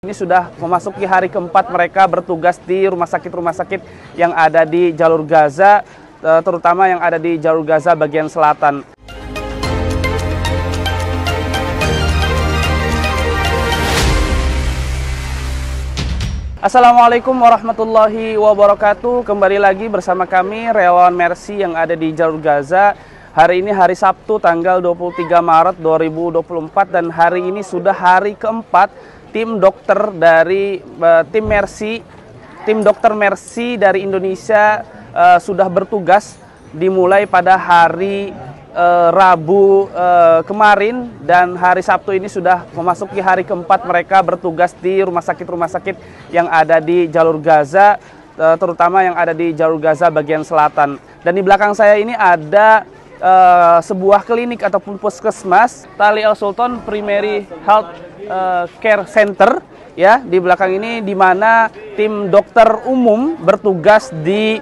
Ini sudah memasuki hari keempat mereka bertugas di rumah sakit yang ada di jalur Gaza, terutama yang ada di jalur Gaza bagian selatan. Assalamualaikum warahmatullahi wabarakatuh. Kembali lagi bersama kami relawan Mercy yang ada di jalur Gaza. Hari ini hari Sabtu tanggal 23 Maret 2024 dan hari ini sudah hari keempat tim dokter dari tim dokter Mercy dari Indonesia sudah bertugas dimulai pada hari Rabu kemarin, dan hari Sabtu ini sudah memasuki hari keempat mereka bertugas di rumah sakit yang ada di jalur Gaza, terutama yang ada di jalur Gaza bagian selatan. Dan di belakang saya ini ada sebuah klinik ataupun puskesmas, Tali Al Sultan Primary Health Care Center, ya, di belakang ini, di mana tim dokter umum bertugas di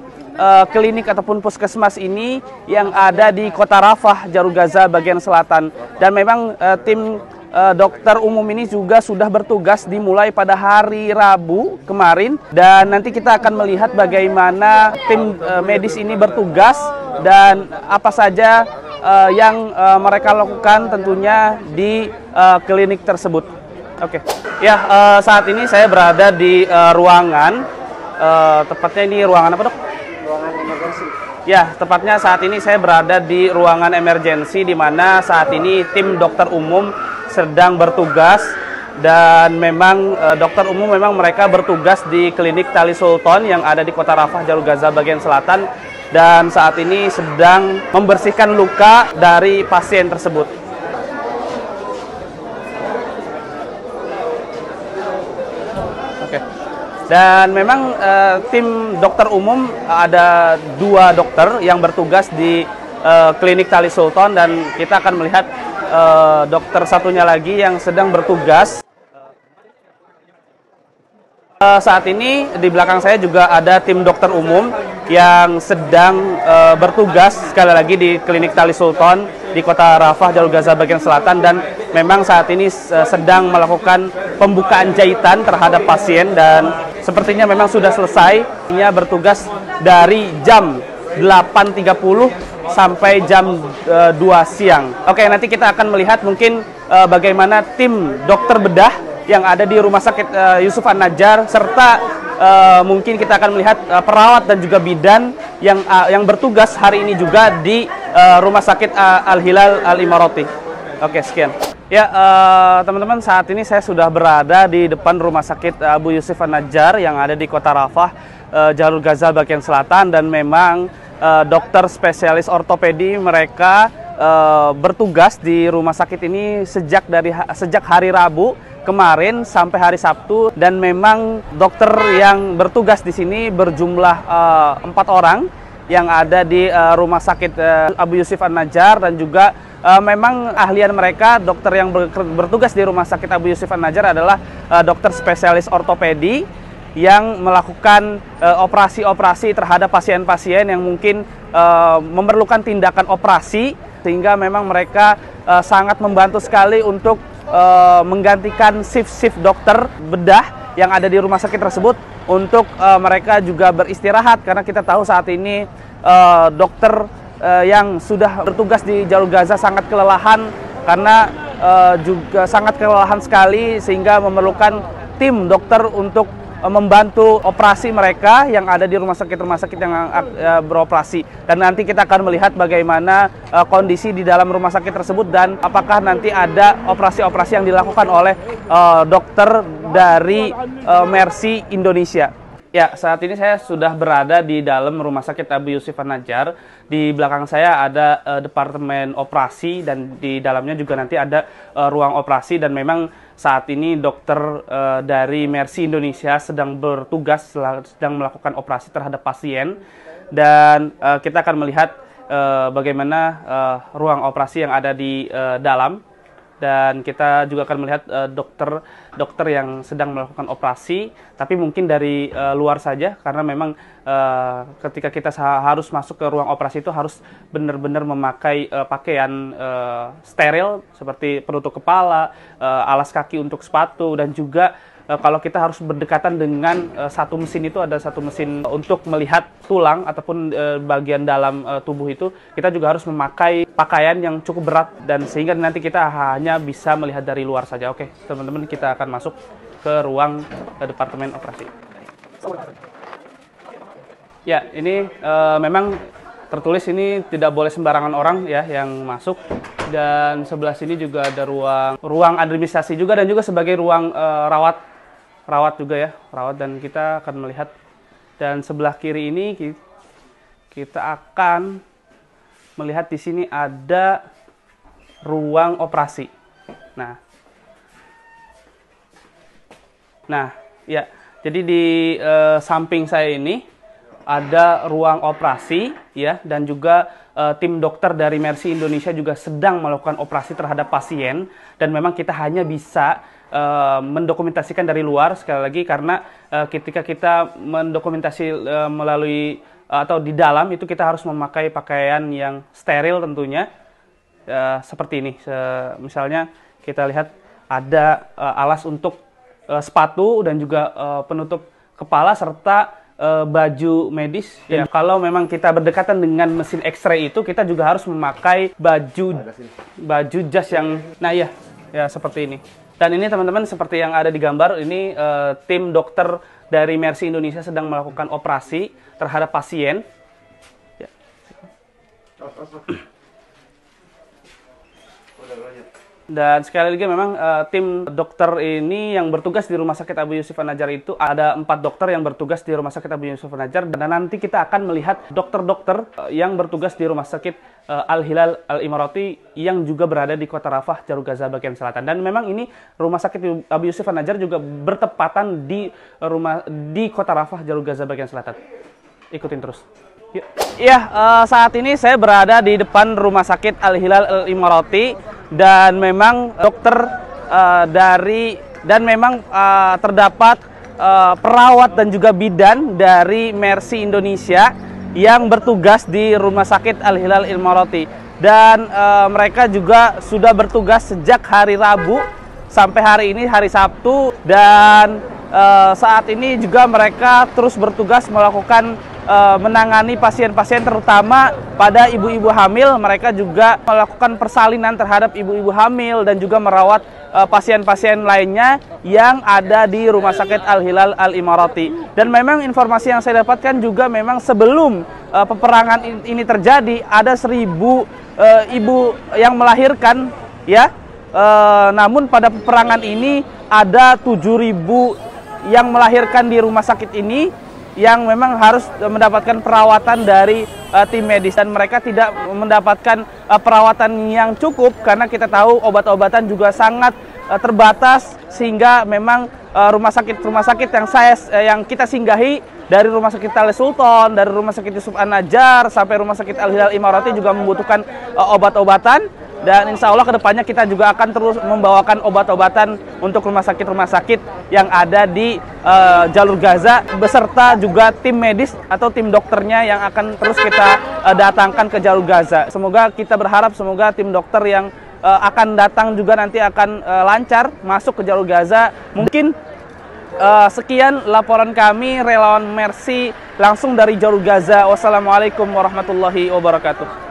klinik ataupun puskesmas ini yang ada di kota Rafah, jalur Gaza bagian selatan. Dan memang tim dokter umum ini juga sudah bertugas dimulai pada hari Rabu kemarin, dan nanti kita akan melihat bagaimana tim medis ini bertugas dan apa saja yang mereka lakukan tentunya di klinik tersebut. Oke. Ya, saat ini saya berada di ruangan, tepatnya ini ruangan apa, Dok? Ruangan emergensi. Ya, tepatnya saat ini saya berada di ruangan emergensi, di mana saat ini tim dokter umum sedang bertugas. Dan memang dokter umum memang mereka bertugas di klinik Tali Sultan yang ada di kota Rafah, jalur Gaza bagian selatan, dan saat ini sedang membersihkan luka dari pasien tersebut. Oke. Dan memang tim dokter umum ada 2 dokter yang bertugas di klinik Tali Sultan, dan kita akan melihat dokter satunya lagi yang sedang bertugas. Saat ini di belakang saya juga ada tim dokter umum yang sedang bertugas sekali lagi di klinik Tali Sultan di kota Rafah, jalur Gaza bagian selatan, dan memang saat ini sedang melakukan pembukaan jahitan terhadap pasien, dan sepertinya memang sudah selesai. Ia bertugas dari jam 8.30 sampai jam 2 siang. Oke, nanti kita akan melihat mungkin bagaimana tim dokter bedah yang ada di Rumah Sakit Yusuf An-Najjar, serta mungkin kita akan melihat perawat dan juga bidan yang bertugas hari ini juga di Rumah Sakit Al-Hilal Al-Imarati. Oke, sekian. Ya, teman-teman, saat ini saya sudah berada di depan Rumah Sakit Abu Yusuf An-Najjar yang ada di kota Rafah, jalur Gaza bagian selatan, dan memang dokter spesialis ortopedi mereka bertugas di rumah sakit ini sejak hari Rabu kemarin sampai hari Sabtu, dan memang dokter yang bertugas di sini berjumlah 4 orang yang ada di rumah sakit Abu Yusuf An-Najjar, dan juga memang ahlian mereka, dokter yang bertugas di rumah sakit Abu Yusuf An-Najjar adalah dokter spesialis ortopedi yang melakukan operasi-operasi terhadap pasien-pasien yang mungkin memerlukan tindakan operasi, sehingga memang mereka sangat membantu sekali untuk menggantikan shift-shift dokter bedah yang ada di rumah sakit tersebut, untuk mereka juga beristirahat, karena kita tahu saat ini dokter yang sudah bertugas di jalur Gaza sangat kelelahan, karena juga sangat kelelahan sekali, sehingga memerlukan tim dokter untuk membantu operasi mereka yang ada di rumah sakit yang beroperasi. Dan nanti kita akan melihat bagaimana kondisi di dalam rumah sakit tersebut, dan apakah nanti ada operasi-operasi yang dilakukan oleh dokter dari Mercy Indonesia. Ya, saat ini saya sudah berada di dalam Rumah Sakit Abu Yusuf An-Najjar. Di belakang saya ada departemen operasi, dan di dalamnya juga nanti ada ruang operasi, dan memang saat ini dokter dari Mercy Indonesia sedang bertugas, sedang melakukan operasi terhadap pasien, dan kita akan melihat bagaimana ruang operasi yang ada di dalam. Dan kita juga akan melihat dokter yang sedang melakukan operasi, tapi mungkin dari luar saja, karena memang ketika kita harus masuk ke ruang operasi itu harus benar-benar memakai pakaian steril seperti penutup kepala, alas kaki untuk sepatu, dan juga kalau kita harus berdekatan dengan satu mesin, itu ada satu mesin untuk melihat tulang ataupun bagian dalam tubuh itu, kita juga harus memakai pakaian yang cukup berat dan sehingga nanti kita hanya bisa melihat dari luar saja. Oke, teman-teman, kita akan masuk ke ruang departemen operasi. Ya, ini memang tertulis ini tidak boleh sembarangan orang ya yang masuk, dan sebelah sini juga ada ruang administrasi juga dan juga sebagai ruang rawat juga ya, rawat, dan kita akan melihat, dan sebelah kiri ini kita akan melihat di sini ada ruang operasi. Nah, ya, jadi di samping saya ini ada ruang operasi ya, dan juga tim dokter dari Mercy Indonesia juga sedang melakukan operasi terhadap pasien, dan memang kita hanya bisa mendokumentasikan dari luar sekali lagi karena ketika kita mendokumentasi melalui atau di dalam itu kita harus memakai pakaian yang steril tentunya, seperti ini. Misalnya kita lihat ada alas untuk sepatu dan juga penutup kepala serta baju medis. Ya, kalau memang kita berdekatan dengan mesin X-ray itu, kita juga harus memakai baju jas yang, nah ya seperti ini. Dan ini teman-teman seperti yang ada di gambar, ini tim dokter dari Mercy Indonesia sedang melakukan operasi terhadap pasien. Ya. Dan sekali lagi memang tim dokter ini yang bertugas di Rumah Sakit Abu Yusuf An-Najjar itu ada 4 dokter yang bertugas di Rumah Sakit Abu Yusuf An-Najjar, dan nanti kita akan melihat dokter-dokter yang bertugas di Rumah Sakit Al-Hilal Al-Imarati yang juga berada di Kota Rafah, Jalur Gaza bagian selatan. Dan memang ini Rumah Sakit Abu Yusuf An-Najjar juga bertepatan di Kota Rafah, Jalur Gaza bagian selatan. Ikutin terus. Iya, saat ini saya berada di depan Rumah Sakit Al-Hilal Al-Imarati, dan memang dokter terdapat perawat dan juga bidan dari Mercy Indonesia yang bertugas di Rumah Sakit Al-Hilal Al-Imarati, dan mereka juga sudah bertugas sejak hari Rabu sampai hari ini hari Sabtu, dan saat ini juga mereka terus bertugas melakukan menangani pasien-pasien terutama pada ibu-ibu hamil. Mereka juga melakukan persalinan terhadap ibu-ibu hamil dan juga merawat pasien-pasien lainnya yang ada di Rumah Sakit Al-Hilal Al-Imarati. Dan memang informasi yang saya dapatkan juga memang sebelum peperangan ini terjadi ada 1.000 ibu yang melahirkan ya. Namun pada peperangan ini ada 7.000 yang melahirkan di rumah sakit ini yang memang harus mendapatkan perawatan dari tim medis, dan mereka tidak mendapatkan perawatan yang cukup karena kita tahu obat-obatan juga sangat terbatas, sehingga memang rumah sakit yang kita singgahi dari Rumah Sakit Tale Sultan, dari Rumah Sakit Yusuf An-Najjar sampai Rumah Sakit Al-Hilal Imarati juga membutuhkan obat-obatan. Dan insya Allah kedepannya kita juga akan terus membawakan obat-obatan untuk rumah sakit yang ada di Jalur Gaza, beserta juga tim medis atau tim dokternya yang akan terus kita datangkan ke Jalur Gaza. Semoga kita berharap semoga tim dokter yang akan datang juga nanti akan lancar masuk ke Jalur Gaza. Mungkin sekian laporan kami relawan Mercy langsung dari Jalur Gaza. Wassalamualaikum warahmatullahi wabarakatuh.